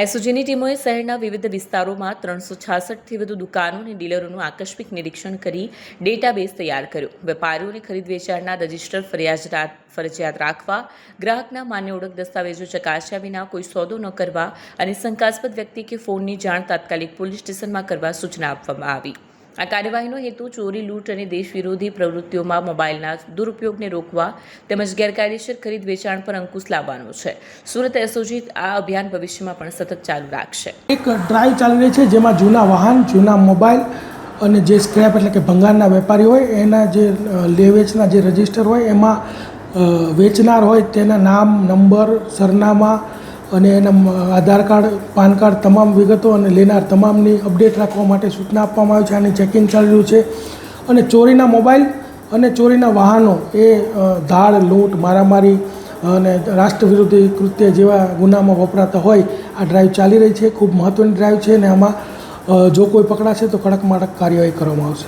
એસઓજીની ટીમોએ શહેરના વિવિધ વિસ્તારોમાં 366થી વધુ દુકાનો અને ડીલરોનું આકસ્મિક નિરીક્ષણ કરી ડેટાબેઝ તૈયાર કર્યો। વેપારીઓને ખરીદ વેચાણના રજિસ્ટર ફરજિયાત રાખવા, ગ્રાહકના માન્ય ઓળખ દસ્તાવેજો ચકાસ્યા વિના કોઈ સોદો ન કરવા અને શંકાસ્પદ વ્યક્તિ કે ફોનની જાણ તાત્કાલિક પોલીસ સ્ટેશનમાં કરવા સૂચના આપવામાં આવી। આ કાર્યવાહીનો હેતુ ચોરી, લૂંટ અને દેશ વિરોધી પ્રવૃત્તિઓમાં મોબાઈલના દુરુપયોગને રોકવા તેમજ ગેરકાયદેસર ખરીદ વેચાણ પર અંકુશ લાવવાનો છે। સુરત એસઓજી આ અભિયાન ભવિષ્યમાં પણ સતત ચાલુ રાખશે। એક ડ્રાઈવ ચાલી રહી છે જેમાં જૂના વાહન, જૂના મોબાઈલ અને જે સ્ક્રેપ એટલે કે ભંગારના વેપારી હોય એના જે લે વેચના જે રજિસ્ટર હોય એમાં વેચનાર હોય તેના નામ, નંબર, સરનામા અને એના આધાર કાર્ડ, પાન કાર્ડ તમામ વિગતો અને લેનાર તમામની અપડેટ રાખવા માટે સૂચના આપવામાં આવી છે। આની ચેકિંગ ચાલી રહ્યું છે અને ચોરીના મોબાઈલ અને ચોરીના વાહનો એ ધાડ, લૂંટ, મારામારી અને રાષ્ટ્ર વિરોધી કૃત્ય જેવા ગુનામાં વપરાતા હોય આ ડ્રાઈવ ચાલી રહી છે। ખૂબ મહત્ત્વની ડ્રાઈવ છે અને આમાં જો કોઈ પકડાશે તો કડકમાં કડક કાર્યવાહી કરવામાં આવશે।